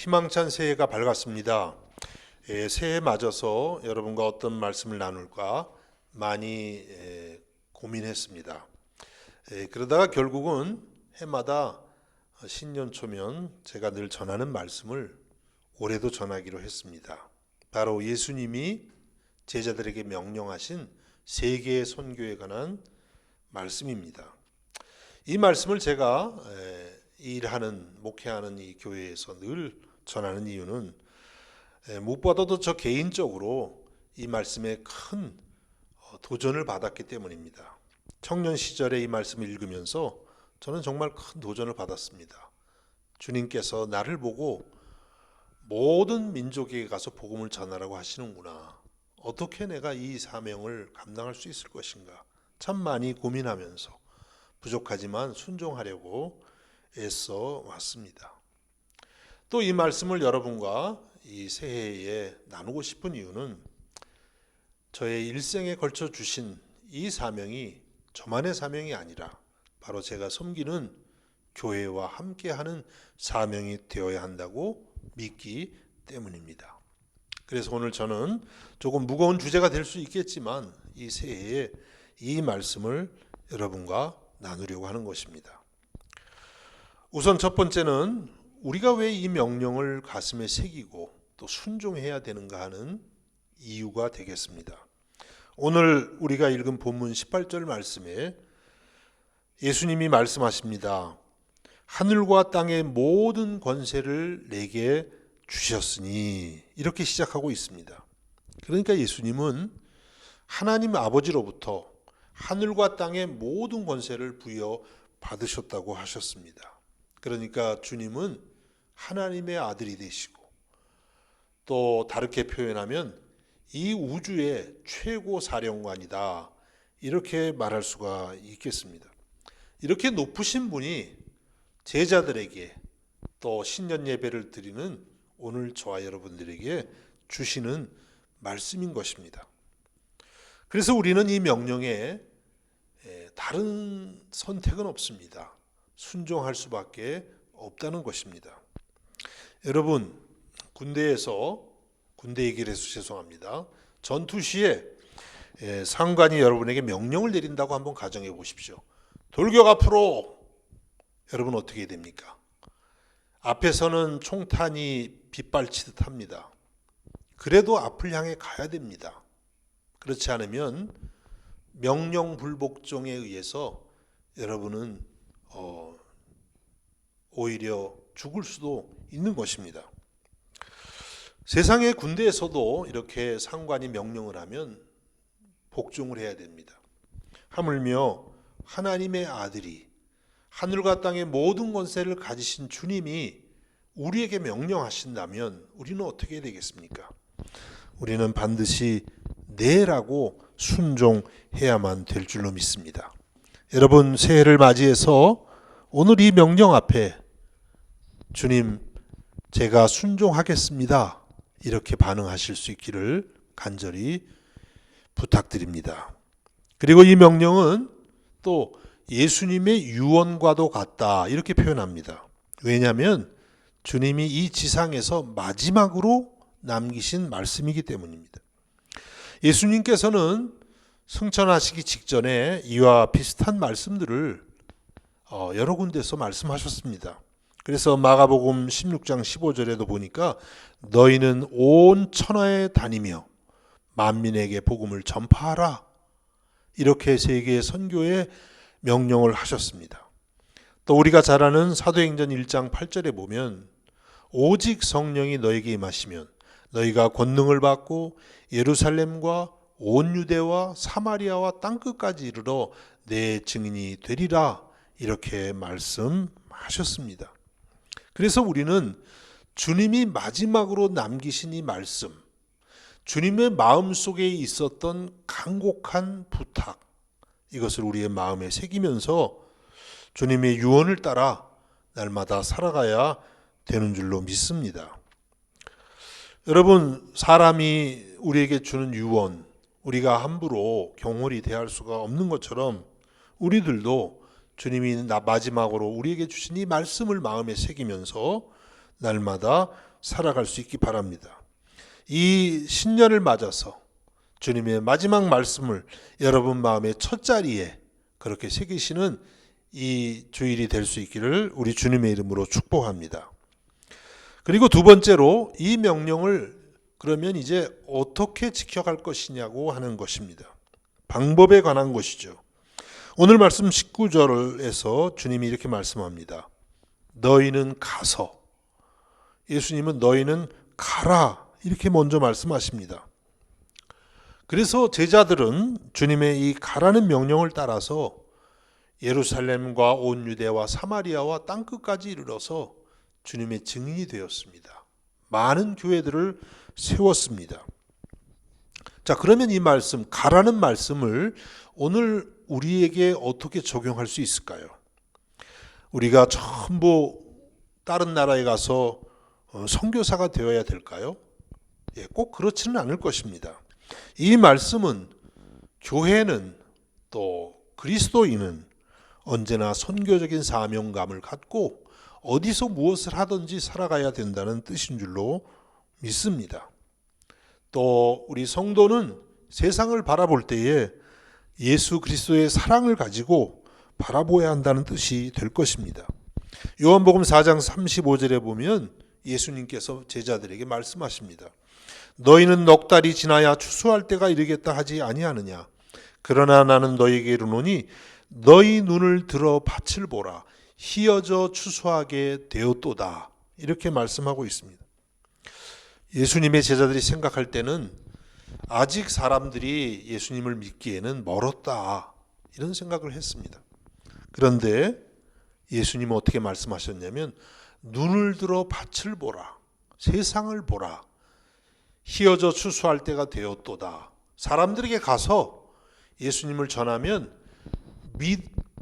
희망찬 새해가 밝았습니다. 새해 맞아서 여러분과 어떤 말씀을 나눌까 많이 고민했습니다. 그러다가 결국은 해마다 신년 초면 제가 늘 전하는 말씀을 올해도 전하기로 했습니다. 바로 예수님이 제자들에게 명령하신 세계의 선교에 관한 말씀입니다. 이 말씀을 제가 목회하는 이 교회에서 늘 전하는 이유는 무엇보다도 저 개인적으로 이 말씀에 큰 도전을 받았기 때문입니다. 청년 시절에 이 말씀을 읽으면서 저는 정말 큰 도전을 받았습니다. 주님께서 나를 보고 모든 민족에게 가서 복음을 전하라고 하시는구나. 어떻게 내가 이 사명을 감당할 수 있을 것인가. 참 많이 고민하면서 부족하지만 순종하려고 애써 왔습니다. 또 이 말씀을 여러분과 이 새해에 나누고 싶은 이유는 저의 일생에 걸쳐 주신 이 사명이 저만의 사명이 아니라 바로 제가 섬기는 교회와 함께하는 사명이 되어야 한다고 믿기 때문입니다. 그래서 오늘 저는 조금 무거운 주제가 될 수 있겠지만 이 새해에 이 말씀을 여러분과 나누려고 하는 것입니다. 우선 첫 번째는 우리가 왜 이 명령을 가슴에 새기고 또 순종해야 되는가 하는 이유가 되겠습니다. 오늘 우리가 읽은 본문 18절 말씀에 예수님이 말씀하십니다. 하늘과 땅의 모든 권세를 내게 주셨으니 이렇게 시작하고 있습니다. 그러니까 예수님은 하나님 아버지로부터 하늘과 땅의 모든 권세를 부여받으셨다고 하셨습니다. 그러니까 주님은 하나님의 아들이 되시고 또 다르게 표현하면 이 우주의 최고 사령관이다. 이렇게 말할 수가 있겠습니다. 이렇게 높으신 분이 제자들에게 또 신년 예배를 드리는 오늘 저와 여러분들에게 주시는 말씀인 것입니다. 그래서 우리는 이 명령에 다른 선택은 없습니다. 순종할 수밖에 없다는 것입니다. 여러분, 군대 얘기를 해서 죄송합니다. 전투 시에 상관이 여러분에게 명령을 내린다고 한번 가정해 보십시오. 돌격 앞으로! 여러분 어떻게 해야 됩니까? 앞에서는 총탄이 빗발치듯 합니다. 그래도 앞을 향해 가야 됩니다. 그렇지 않으면 명령 불복종에 의해서 여러분은 오히려 죽을 수도 있는 것입니다. 세상의 군대에서도 이렇게 상관이 명령을 하면 복종을 해야 됩니다. 하물며 하나님의 아들이 하늘과 땅의 모든 권세를 가지신 주님이 우리에게 명령하신다면 우리는 어떻게 해야 되겠습니까? 우리는 반드시 네라고 순종해야만 될 줄로 믿습니다. 여러분, 새해를 맞이해서 오늘 이 명령 앞에 주님, 제가 순종하겠습니다. 이렇게 반응하실 수 있기를 간절히 부탁드립니다. 그리고 이 명령은 또 예수님의 유언과도 같다. 이렇게 표현합니다. 왜냐하면 주님이 이 지상에서 마지막으로 남기신 말씀이기 때문입니다. 예수님께서는 승천하시기 직전에 이와 비슷한 말씀들을 여러 군데서 말씀하셨습니다. 그래서 마가복음 16장 15절에도 보니까 너희는 온 천하에 다니며 만민에게 복음을 전파하라. 이렇게 세계 선교에 명령을 하셨습니다. 또 우리가 잘 아는 사도행전 1장 8절에 보면 오직 성령이 너에게 임하시면 너희가 권능을 받고 예루살렘과 온 유대와 사마리아와 땅끝까지 이르러 내 증인이 되리라. 이렇게 말씀하셨습니다. 그래서 우리는 주님이 마지막으로 남기신 이 말씀, 주님의 마음속에 있었던 간곡한 부탁, 이것을 우리의 마음에 새기면서 주님의 유언을 따라 날마다 살아가야 되는 줄로 믿습니다. 여러분, 사람이 우리에게 주는 유언, 우리가 함부로 경홀히 대할 수가 없는 것처럼 우리들도 주님이 마지막으로 우리에게 주신 이 말씀을 마음에 새기면서 날마다 살아갈 수 있기 바랍니다. 이 신년을 맞아서 주님의 마지막 말씀을 여러분 마음의 첫자리에 그렇게 새기시는 이 주일이 될 수 있기를 우리 주님의 이름으로 축복합니다. 그리고 두 번째로 이 명령을 그러면 이제 어떻게 지켜갈 것이냐고 하는 것입니다. 방법에 관한 것이죠. 오늘 말씀 19절에서 주님이 이렇게 말씀합니다. 너희는 가서, 예수님은 너희는 가라 이렇게 먼저 말씀하십니다. 그래서 제자들은 주님의 이 가라는 명령을 따라서 예루살렘과 온 유대와 사마리아와 땅끝까지 이르러서 주님의 증인이 되었습니다. 많은 교회들을 세웠습니다. 자, 그러면 이 말씀, 가라는 말씀을 오늘 우리에게 어떻게 적용할 수 있을까요? 우리가 전부 다른 나라에 가서 선교사가 되어야 될까요? 꼭 그렇지는 않을 것입니다. 이 말씀은 교회는 또 그리스도인은 언제나 선교적인 사명감을 갖고 어디서 무엇을 하든지 살아가야 된다는 뜻인 줄로 믿습니다. 또 우리 성도는 세상을 바라볼 때에 예수 그리스도의 사랑을 가지고 바라보아야 한다는 뜻이 될 것입니다. 요한복음 4장 35절에 보면 예수님께서 제자들에게 말씀하십니다. 너희는 넉 달이 지나야 추수할 때가 이르겠다 하지 아니하느냐. 그러나 나는 너희에게 이르노니 너희 눈을 들어 밭을 보라. 희어져 추수하게 되었도다. 이렇게 말씀하고 있습니다. 예수님의 제자들이 생각할 때는 아직 사람들이 예수님을 믿기에는 멀었다. 이런 생각을 했습니다. 그런데 예수님은 어떻게 말씀하셨냐면 눈을 들어 밭을 보라. 세상을 보라. 희어져 추수할 때가 되었도다. 사람들에게 가서 예수님을 전하면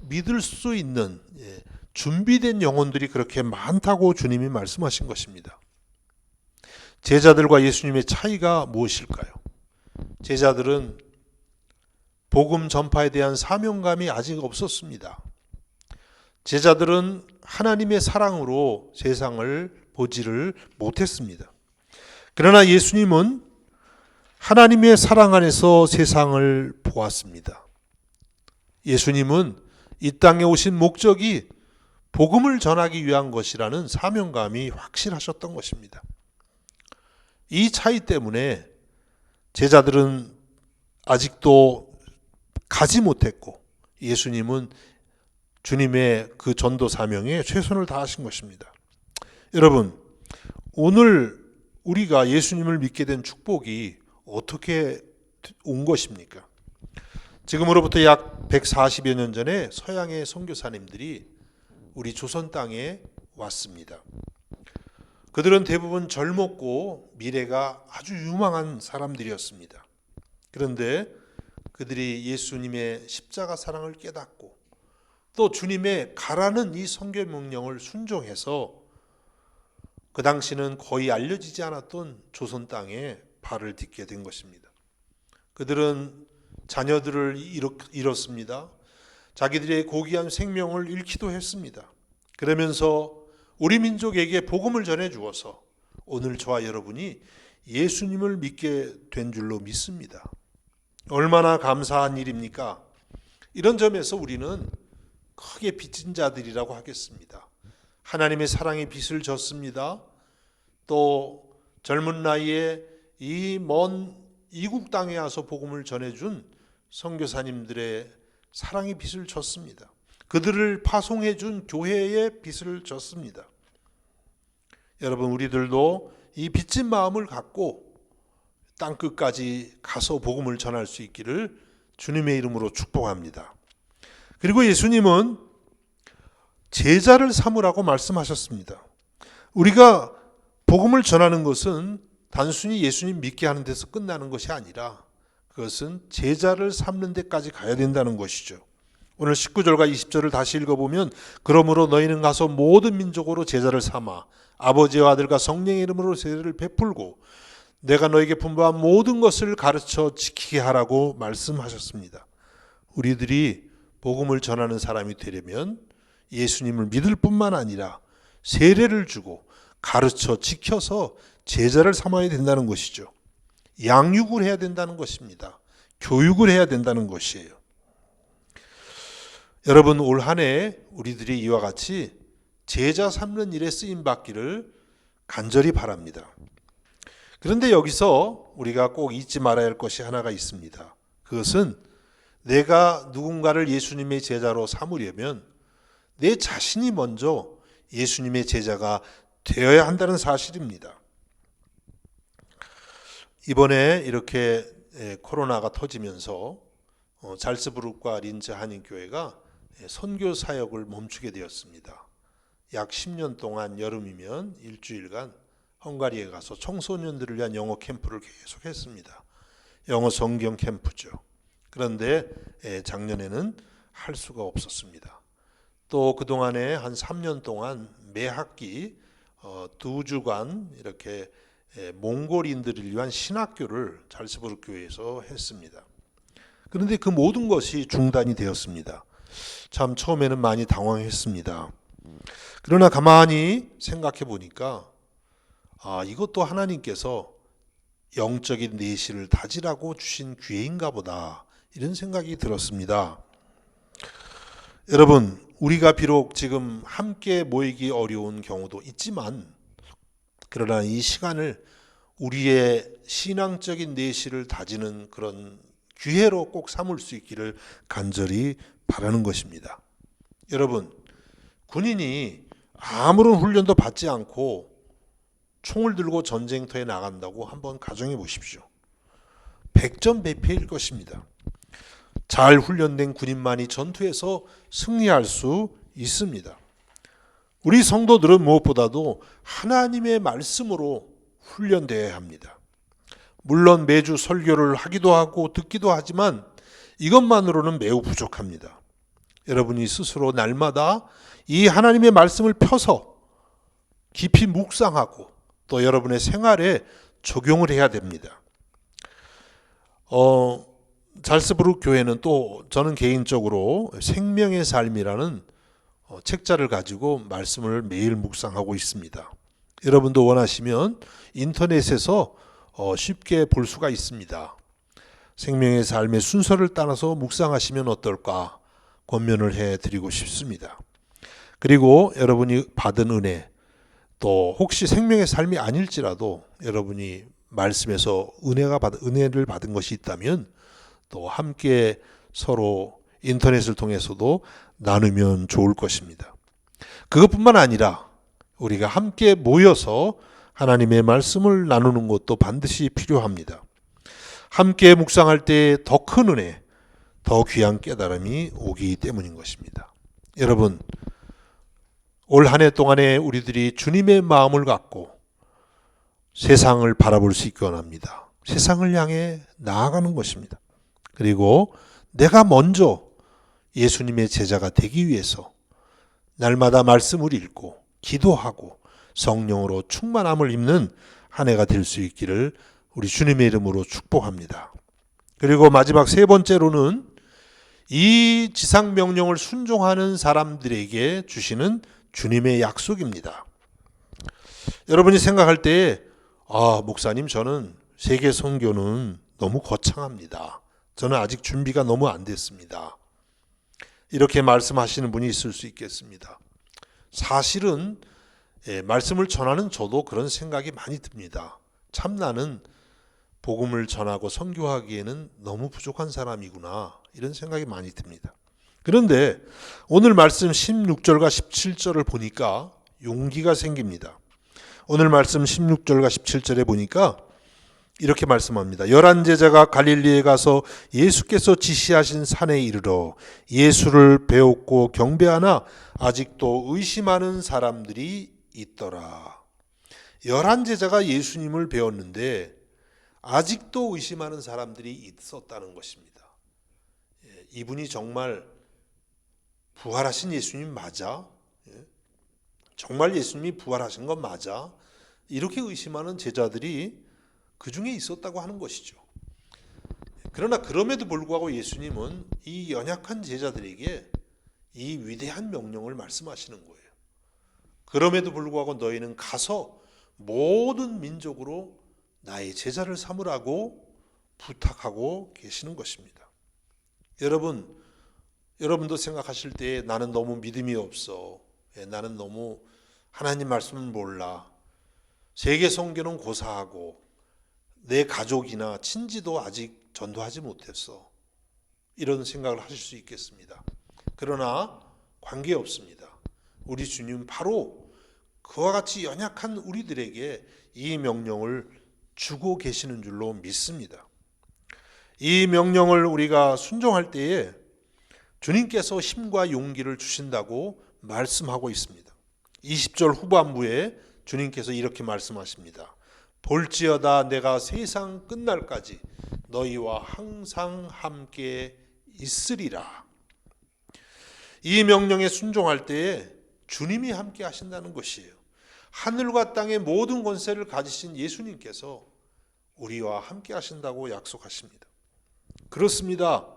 믿을 수 있는 준비된 영혼들이 그렇게 많다고 주님이 말씀하신 것입니다. 제자들과 예수님의 차이가 무엇일까요? 제자들은 복음 전파에 대한 사명감이 아직 없었습니다. 제자들은 하나님의 사랑으로 세상을 보지를 못했습니다. 그러나 예수님은 하나님의 사랑 안에서 세상을 보았습니다. 예수님은 이 땅에 오신 목적이 복음을 전하기 위한 것이라는 사명감이 확실하셨던 것입니다. 이 차이 때문에 제자들은 아직도 가지 못했고 예수님은 주님의 그 전도 사명에 최선을 다하신 것입니다. 여러분, 오늘 우리가 예수님을 믿게 된 축복이 어떻게 온 것입니까? 지금으로부터 약 140여 년 전에 서양의 선교사님들이 우리 조선 땅에 왔습니다. 그들은 대부분 젊었고 미래가 아주 유망한 사람들이었습니다. 그런데 그들이 예수님의 십자가 사랑을 깨닫고 또 주님의 가라는 이 선교 명령을 순종해서 그 당시는 거의 알려지지 않았던 조선 땅에 발을 딛게 된 것입니다. 그들은 자녀들을 잃었습니다. 자기들의 고귀한 생명을 잃기도 했습니다. 그러면서 우리 민족에게 복음을 전해 주어서 오늘 저와 여러분이 예수님을 믿게 된 줄로 믿습니다. 얼마나 감사한 일입니까? 이런 점에서 우리는 크게 빚진 자들이라고 하겠습니다. 하나님의 사랑의 빚을 졌습니다. 또 젊은 나이에 이 먼 이국 땅에 와서 복음을 전해준 선교사님들의 사랑의 빚을 졌습니다. 그들을 파송해 준 교회의 빚을 졌습니다. 여러분, 우리들도 이 빚진 마음을 갖고 땅끝까지 가서 복음을 전할 수 있기를 주님의 이름으로 축복합니다. 그리고 예수님은 제자를 삼으라고 말씀하셨습니다. 우리가 복음을 전하는 것은 단순히 예수님 믿게 하는 데서 끝나는 것이 아니라 그것은 제자를 삼는 데까지 가야 된다는 것이죠. 오늘 19절과 20절을 다시 읽어보면 그러므로 너희는 가서 모든 민족으로 제자를 삼아 아버지와 아들과 성령의 이름으로 세례를 베풀고 내가 너에게 분부한 모든 것을 가르쳐 지키게 하라고 말씀하셨습니다. 우리들이 복음을 전하는 사람이 되려면 예수님을 믿을 뿐만 아니라 세례를 주고 가르쳐 지켜서 제자를 삼아야 된다는 것이죠. 양육을 해야 된다는 것입니다. 교육을 해야 된다는 것이에요. 여러분, 올 한 해 우리들이 이와 같이 제자 삼는 일에 쓰임 받기를 간절히 바랍니다. 그런데 여기서 우리가 꼭 잊지 말아야 할 것이 하나가 있습니다. 그것은 내가 누군가를 예수님의 제자로 삼으려면 내 자신이 먼저 예수님의 제자가 되어야 한다는 사실입니다. 이번에 이렇게 코로나가 터지면서 잘츠부르크와 린츠 한인교회가 선교 사역을 멈추게 되었습니다. 약 10년 동안 여름이면 일주일간 헝가리에 가서 청소년들을 위한 영어 캠프를 계속했습니다. 영어 성경 캠프죠. 그런데 작년에는 할 수가 없었습니다. 또 그동안에 한 3년 동안 매 학기 2주간 이렇게 몽골인들을 위한 신학교를 잘츠부르크 교회에서 했습니다. 그런데 그 모든 것이 중단이 되었습니다. 참 처음에는 많이 당황했습니다. 그러나 가만히 생각해 보니까 이것도 하나님께서 영적인 내실을 다지라고 주신 기회인가 보다, 이런 생각이 들었습니다. 여러분, 우리가 비록 지금 함께 모이기 어려운 경우도 있지만, 그러나 이 시간을 우리의 신앙적인 내실을 다지는 그런 기회로 꼭 삼을 수 있기를 간절히 바라는 것입니다. 여러분, 군인이 아무런 훈련도 받지 않고 총을 들고 전쟁터에 나간다고 한번 가정해 보십시오. 백전백패일 것입니다. 잘 훈련된 군인만이 전투에서 승리할 수 있습니다. 우리 성도들은 무엇보다도 하나님의 말씀으로 훈련되어야 합니다. 물론 매주 설교를 하기도 하고 듣기도 하지만 이것만으로는 매우 부족합니다. 여러분이 스스로 날마다 이 하나님의 말씀을 펴서 깊이 묵상하고 또 여러분의 생활에 적용을 해야 됩니다. 잘츠부르크 교회는 또 저는 개인적으로 생명의 삶이라는 책자를 가지고 말씀을 매일 묵상하고 있습니다. 여러분도 원하시면 인터넷에서 쉽게 볼 수가 있습니다. 생명의 삶의 순서를 따라서 묵상하시면 어떨까 권면을 해드리고 싶습니다. 그리고 여러분이 받은 은혜, 또 혹시 생명의 삶이 아닐지라도 여러분이 말씀에서 은혜를 받은 것이 있다면 또 함께 서로 인터넷을 통해서도 나누면 좋을 것입니다. 그것뿐만 아니라 우리가 함께 모여서 하나님의 말씀을 나누는 것도 반드시 필요합니다. 함께 묵상할 때 더 큰 은혜, 더 귀한 깨달음이 오기 때문인 것입니다. 여러분, 올 한 해 동안에 우리들이 주님의 마음을 갖고 세상을 바라볼 수 있기 원합니다. 세상을 향해 나아가는 것입니다. 그리고 내가 먼저 예수님의 제자가 되기 위해서 날마다 말씀을 읽고 기도하고 성령으로 충만함을 입는 한 해가 될 수 있기를 우리 주님의 이름으로 축복합니다. 그리고 마지막 세 번째로는 이 지상 명령을 순종하는 사람들에게 주시는 주님의 약속입니다. 여러분이 생각할 때 목사님, 저는 세계 선교는 너무 거창합니다. 저는 아직 준비가 너무 안 됐습니다. 이렇게 말씀하시는 분이 있을 수 있겠습니다. 사실은 말씀을 전하는 저도 그런 생각이 많이 듭니다. 참 나는 복음을 전하고 선교하기에는 너무 부족한 사람이구나, 이런 생각이 많이 듭니다. 그런데 오늘 말씀 16절과 17절을 보니까 용기가 생깁니다. 오늘 말씀 16절과 17절에 보니까 이렇게 말씀합니다. 11제자가 갈릴리에 가서 예수께서 지시하신 산에 이르러 예수를 배웠고 경배하나 아직도 의심하는 사람들이 있더라. 11제자가 예수님을 배웠는데 아직도 의심하는 사람들이 있었다는 것입니다. 이분이 정말 부활하신 예수님 맞아? 정말 예수님이 부활하신 건 맞아? 이렇게 의심하는 제자들이 그 중에 있었다고 하는 것이죠. 그러나 그럼에도 불구하고 예수님은 이 연약한 제자들에게 이 위대한 명령을 말씀하시는 거예요. 그럼에도 불구하고 너희는 가서 모든 민족으로 나의 제자를 삼으라고 부탁하고 계시는 것입니다. 여러분도 생각하실 때 나는 너무 믿음이 없어. 나는 너무 하나님 말씀을 몰라. 세계 선교는 고사하고 내 가족이나 친지도 아직 전도하지 못했어. 이런 생각을 하실 수 있겠습니다. 그러나 관계없습니다. 우리 주님 바로 그와 같이 연약한 우리들에게 이 명령을 주고 계시는 줄로 믿습니다. 이 명령을 우리가 순종할 때에 주님께서 힘과 용기를 주신다고 말씀하고 있습니다. 20절 후반부에 주님께서 이렇게 말씀하십니다. 볼지어다 내가 세상 끝날까지 너희와 항상 함께 있으리라. 이 명령에 순종할 때에 주님이 함께 하신다는 것이에요. 하늘과 땅의 모든 권세를 가지신 예수님께서 우리와 함께 하신다고 약속하십니다. 그렇습니다.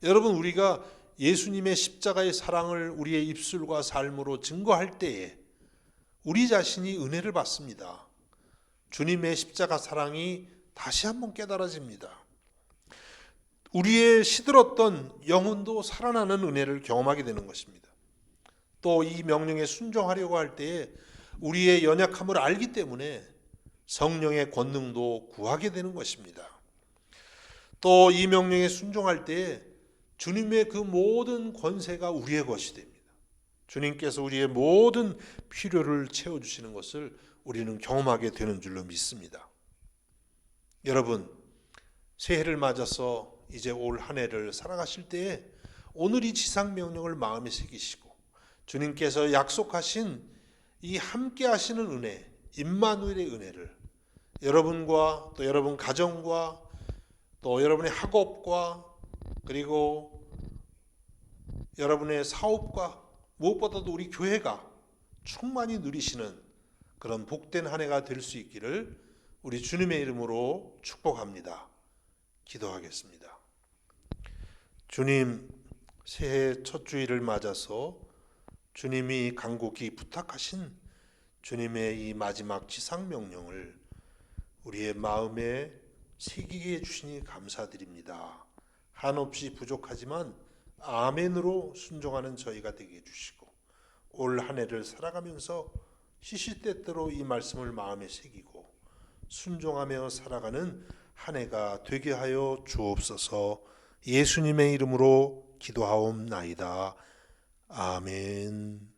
여러분, 우리가 예수님의 십자가의 사랑을 우리의 입술과 삶으로 증거할 때에 우리 자신이 은혜를 받습니다. 주님의 십자가 사랑이 다시 한번 깨달아집니다. 우리의 시들었던 영혼도 살아나는 은혜를 경험하게 되는 것입니다. 또 이 명령에 순종하려고 할 때에 우리의 연약함을 알기 때문에 성령의 권능도 구하게 되는 것입니다. 또 이 명령에 순종할 때에 주님의 그 모든 권세가 우리의 것이 됩니다. 주님께서 우리의 모든 필요를 채워주시는 것을 우리는 경험하게 되는 줄로 믿습니다. 여러분, 새해를 맞아서 이제 올 한 해를 살아가실 때에 오늘 이 지상명령을 마음에 새기시고 주님께서 약속하신 이 함께 하시는 은혜, 임마누엘의 은혜를 여러분과 또 여러분 가정과 또 여러분의 학업과 그리고 여러분의 사업과 무엇보다도 우리 교회가 충만히 누리시는 그런 복된 한 해가 될 수 있기를 우리 주님의 이름으로 축복합니다. 기도하겠습니다. 주님, 새해 첫 주일을 맞아서 주님이 간곡히 부탁하신 주님의 이 마지막 지상명령을 우리의 마음에 새기게 해주시니 감사드립니다. 한없이 부족하지만 아멘으로 순종하는 저희가 되게 해주시고 올 한 해를 살아가면서 시시때때로 이 말씀을 마음에 새기고 순종하며 살아가는 한 해가 되게 하여 주옵소서. 예수님의 이름으로 기도하옵나이다. 아멘.